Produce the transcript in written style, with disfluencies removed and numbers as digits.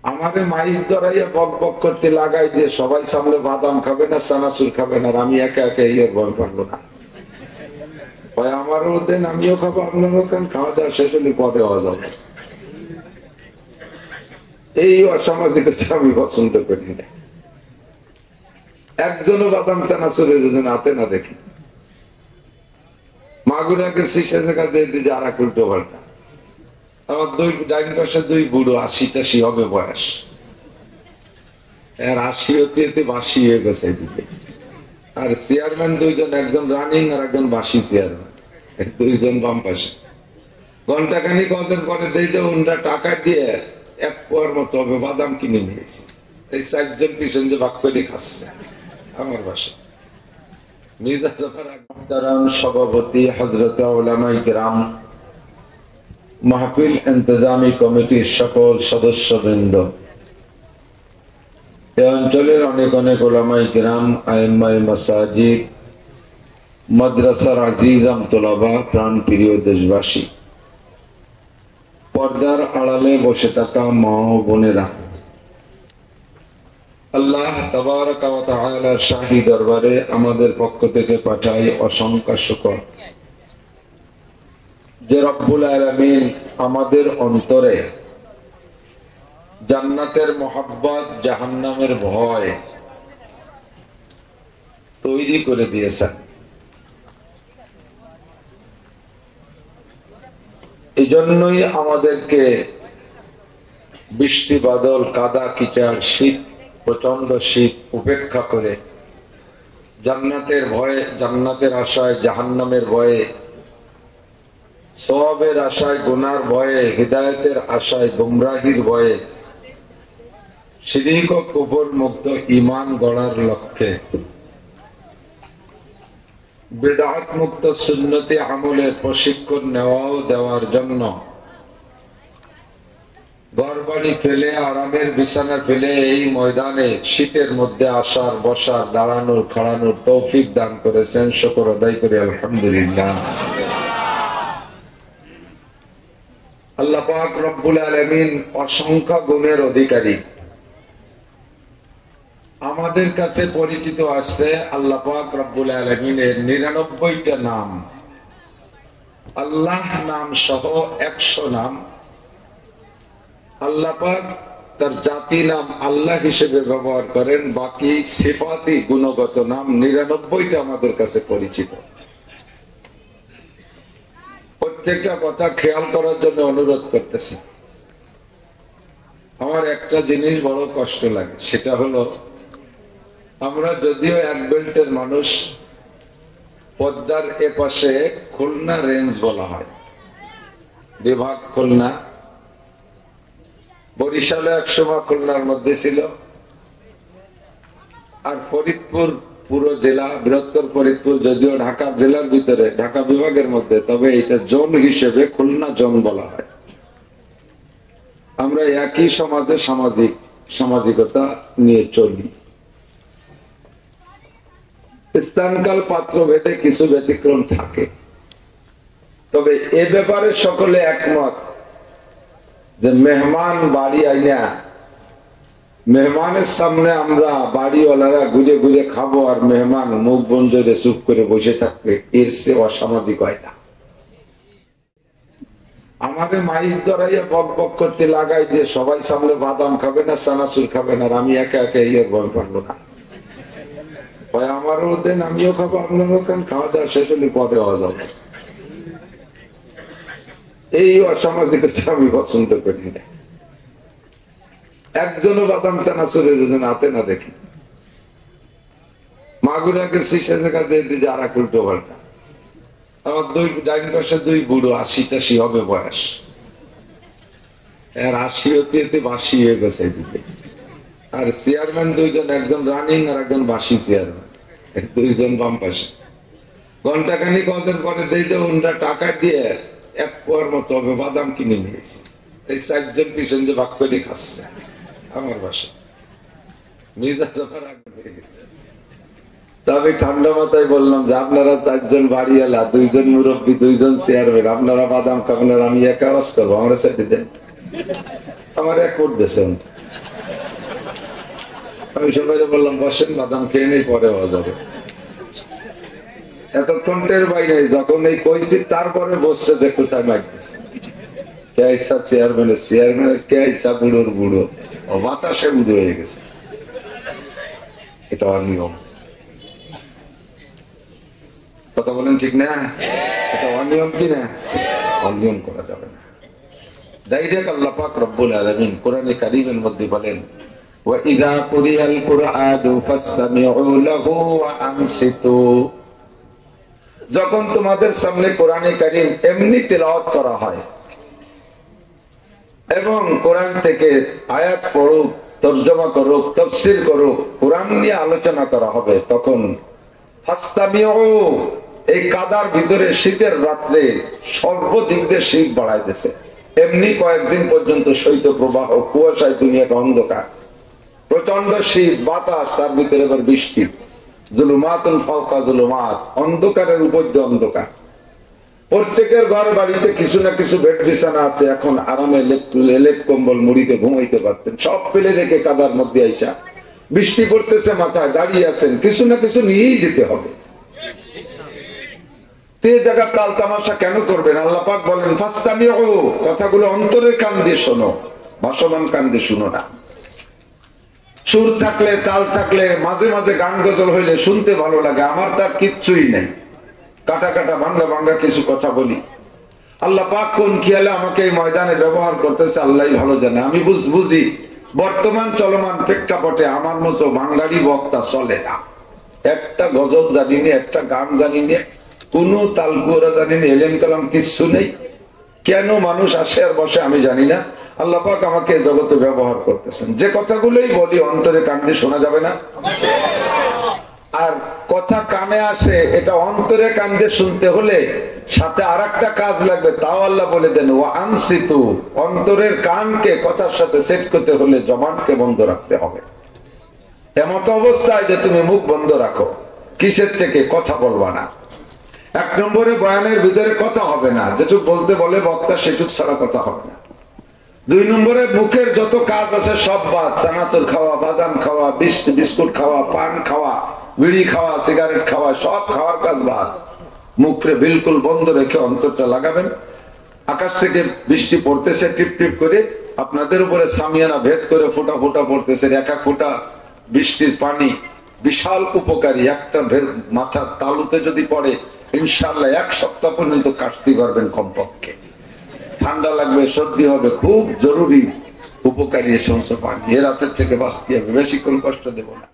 আমারে মাইক ধরাইয়া বক বক করতে লাগাই দিয়ে সবাই সামনে বাদাম খাবে না চানাচুর খাবে না, আমি একা একা ইয়ে বল পারবো না। ভাই আমারও দেন, আমিও খাবো, আপনারও খান, খাওয়া দাওয়া শেষ হলে পরে হওয়া যাবে। এই অসামাজিকতা আমি পছন্দ করি না। একজনও বাদাম চানাচুরের জন্য হাতে না দেখি। মাগুরাকে শিশে দেখা দিয়ে দিতে আর এক উল্টো পাল্টা। আমার ডাইন পাশে দুই বুড়ো ৮০-৮০ হবে বয়স, আর ৮০ হতে বাসি হয়ে গেছে দিকে। আর চেয়ারম্যান দুইজন, একজন রানিং আর একজন বাসি চেয়ারম্যান, দুইজন বাম পাশে। ঘন্টাখানিক অজন করে দেই যে ওনরা টাকা দিয়ে ১ পোয়ার মতো হবে বাদাম কিনে নিয়েছে। এই ৪জন পিছন যে ভাগ করে খাচ্ছে আমার বাসায়। মির্জা জাফর আকবর সভাপতি, হযরত উলামায়ে কিরাম, মাহফিল ইন্তজামী কমিটির সকল সদস্যবৃন্দ, এই অঞ্চলের অনেক অনেক উলামায়ে কিরাম, আইম্মায়ে মাসাজিদ, মাদ্রাসার আজিজাম তোলাবা, প্রাণ প্রিয় দেশবাসী, পর্দার আড়ালে বসে থাকা মা ও বোনেরা, আল্লাহ তাবারক ওয়া তাআলার শাহী দরবারে আমাদের পক্ষ থেকে পাঠাই অসংখ্য শুকর যে রব্বুল আলামিন আমাদের অন্তরে জান্নাতের মহব্বত, জাহান্নামের ভয় তৈরি করে দিয়েছেন। এই জন্যই আমাদেরকে বৃষ্টি বাদল, কাদা কিচাড়, শীত, প্রচন্ড শীত উপেক্ষা করে জান্নাতের ভয়ে, জান্নাতের আশায়, জাহান্নামের ভয়ে, সওয়াবের আশায়, গুনার ভয়ে, হিদায়াতের আশায়, গুমরাহির ভয়ে, শিরক ও কুফর মুক্ত ঈমান গড়ার লক্ষ্যে, বিদআত মুক্ত সুন্নতি আমলের প্রশিক্ষণ নেওয়া ও দেওয়ার জন্য ঘরবাড়ি ফেলে, আরামের বিছানা ফেলে এই ময়দানে শীতের মধ্যে আসার, বসার, দাঁড়ানোর, খাড়ানোর তৌফিক দান করেছেন। শুকর আদায় করি আলহামদুলিল্লাহ। আল্লাহ পাক রব্বুল আলামিন অসংখ্য গুণের অধিকারী। আমাদের কাছে পরিচিত আছে আল্লাহ পাক রব্বুল আলামিনের ৯৯টা নাম, আল্লাহ নাম সহ ১০০ নাম। আল্লাহ পাক তার জাতি নাম আল্লাহ হিসেবে ব্যবহার করেন, বাকি সিফাতি গুণগত নাম ৯৯টা আমাদের কাছে পরিচিত। প্রত্যেকটা কথা খেয়াল করার জন্য অনুরোধ করতেছি। আমার একটা জিনিস বড় কষ্ট লাগে, সেটা হলো আমরা যদিও এক বেল্টের মানুষ, পদ্মার এপাশে খুলনা রেঞ্জ বলা হয়, বিভাগ খুলনা, বরিশালে একসময় খুলনার মধ্যে ছিল, আর ফরিদপুর পুরো জেলা, বৃহত্তর ফরিদপুর যদিও ঢাকা জেলার ভিতরে, ঢাকা বিভাগের মধ্যে, তবে এটা জোন হিসেবে খুলনা জোন বলা হয়। আমরা একই সমাজে সামাজিকতা নিয়ে চলি। স্থানকাল পাত্র ভেদে কিছু ব্যতিক্রম থাকে, তবে এ ব্যাপারে সকলে একমত যে মেহমান বাড়ি আইনা মেহমানের সামনে আমরা বাড়িওয়ালারা ঘুরে ঘুরে খাবো, আর মেহমান মুখ বন্ধ করে চুপ করে বসে থাকবে, এর চেয়ে অসামাজিক হয় না। আমাকে মাইক ধরাইয়া বক বক করতে লাগাই দিয়ে সবাই সামনে বাদাম খাবে না, চানাচুর খাবে না, আমি একা একা ইয়ে বল পারবো না। ভাই আমারও দেন, আমিও খাবো, আপনারও খান, খাওয়া দাওয়া শেষ হলে পরে হওয়া যাবে। এই অসামাজিকতা আমি পছন্দ করি না। একজনও বাদাম চানাচুরের জন্য হাতে না দেখি। মাগুরাকে শিশে দেখা দিয়ে দিতে আর এক উল্টো পাল্টা। আমার ডাইন পাশে দুই বুড়ো ৮০-৮০ হবে বয়স, আর ৮০ হতে বাসি হয়ে গেছে দিকে। আর চেয়ারম্যান দুইজন, একজন রানিং আর একজন বাসি চেয়ারম্যান, দুইজন বাম পাশে। ঘন্টাখানিক অজন করে দেই যে ওনরা টাকা দিয়ে ১ পোয়ার মতো হবে বাদাম কিনে নিয়েছে। এই ৪জন পিছন যে ভাগ করে খাচ্ছে আমার বাসায়। মির্জা জাফর আকবর। আমি ঠান্ডা মাথায় বললাম যে আপনারা ৪জন বাড়িওয়ালা, ২জন মুরব্বী, ২জন চেয়ারম্যান, আপনারা বাদাম খাবেন আর আমি একা ওয়াজ করবো, আমার সাথে দেন। আমার এক ভোট দিয়েছেন, আমি সবাই বললাম বসেন, বাদাম খেয়ে নেই, পরে হওয়া যাবে। এতক্ষণ টের বাইরে যখন এই কইছি তারপরে বসছে যে কোথায় মাইতেছে। কে আইসা চেয়ারম্যানের, চেয়ারম্যানের কে আইসা বুড়োর বুড়ো, বাতাসে বুড়ো হয়ে গেছে। এটা অনিয়ম। কথা বলেন ঠিক না? এটা অনিয়ম কি না? অনিয়ম করা যাবে না। ডাইরেক্ট আল্লাহ পাক রব্বুল আলামিন কোরআনে কারীমের মধ্যে বলেন, ওয়া ইযা কুরিয়াল কুরআনু ফাসতামিউ লাহু ওয়া আনসিতু। যখন তোমাদের সামনে কোরআনে কারীম এমনি তেলাওয়াত করা হয় এবং কোরআন থেকে আয়াত পড়ুক, তরজমা করুক, তাফসীর করুক, কোরআন নিয়ে আলোচনা করা হবে, তখন ফাসতামিউ, এই কাদার ভিতরে শীতের রাত্রে সর্বদিক দিয়ে শীত বাড়াইতেছে। এমনি কয়েকদিন পর্যন্ত শৈত্য প্রবাহ, কুয়াশায় দুনিয়াটা অন্ধকার, প্রচন্ড শীত, বাতাস, তার ভিতরে এবার বৃষ্টি, জুলুমাতুল ফাওকা জুলুমাত, অন্ধকারের উপর দিয়ে অন্ধকার। প্রত্যেকের ঘর বাড়িতে কিছু না কিছু বেড বিছানা আছে, এখন আরামে লেপ কম্বল মুড়িতে ঘুমাইতে পারতেন, সব ফেলে রেখে কাদার মধ্যে আইসা বৃষ্টি পড়তেছে, মাথায় দাঁড়িয়ে আছেন, কিছু না কিছু নিয়েই যেতে হবে। জায়গা তাল তামাশা কেন করবেন? আল্লাহ পাক বলেন ফাসতামিউ, কথাগুলো অন্তরের কান দিয়ে শোনো, ভাসমান কান দিয়ে শুনো না। সুর থাকলে, তাল থাকলে, মাঝে মাঝে গান গজল হইলে শুনতে ভালো লাগে, আমার তার কিচ্ছুই নেই। কাটা কাটা ভাঙ্গা ভাঙ্গা কিছু কথা বলি। আল্লাহ পাক কোন খেয়ালে আমাকে এই ময়দানে ব্যবহার করতেছে আল্লাহই ভালো জানে। আমি বুঝি বর্তমান চলমান প্রেক্ষাপটে আমার মতো বাঙালি বক্তা চলে না। একটা গজল জানি না, একটা গান জানি না, কোন তালকুরা জানি না, এলেম কালাম কিচ্ছু নেই। কেন মানুষ আসে আর বসে আমি জানি না। আল্লাহ পাক আমাকে জগতে ব্যবহার করতেছেন। যে কথাগুলোই বলি অন্তরে কান দিয়ে শোনা যাবে না, আর কথা কানে আসে, এটা অন্তরে কান দিয়ে শুনতে হলে সাথে আর একটা কাজ লাগবে, তাও আল্লাহ বলে দেন ও আনসিতু, অন্তরের কানকে কথার সাথে সেট করতে হলে জবানকে বন্ধ রাখতে হবে। এমত অবস্থায় যে তুমি মুখ বন্ধ রাখো, কিসের থেকে? কথা বলবা না। এক নম্বরে বয়ানের ভিতরে কথা হবে না, যেটুক বলতে বলে বক্তা সেটুক ছাড়া কথা হবে না। দুই নম্বরে মুখের যত কাজ আছে সব বাদ, চানাচুর খাওয়া, বাদাম খাওয়া, বিস্কুট খাওয়া, পান খাওয়া, বিড়ি খাওয়া, সিগারেট খাওয়া, সব খাওয়ার কাজ বাদ। মুখে বিলকুল বন্ধ রেখে অন্তরটা লাগাবেন। আকাশ থেকে বৃষ্টি পড়তেছে টিপ টিপ করে, আপনাদের উপরে সামিয়ানা ভেদ করে ফোঁটা ফোঁটা পড়তেছে। এক এক ফোঁটা বৃষ্টির পানি বিশাল উপকারী। একটা মাথার তালুতে যদি পড়ে ইনশাআল্লাহ 1 সপ্তাহ পর্যন্ত কাটতে পারবেন কমপক্ষে। ঠান্ডা লাগবে, সর্দি হবে, খুব জরুরি উপকারী এই সমস্ত পানি। এ রাতের থেকে বাঁচতে হবে, বেশিক্ষণ কষ্ট দেব না।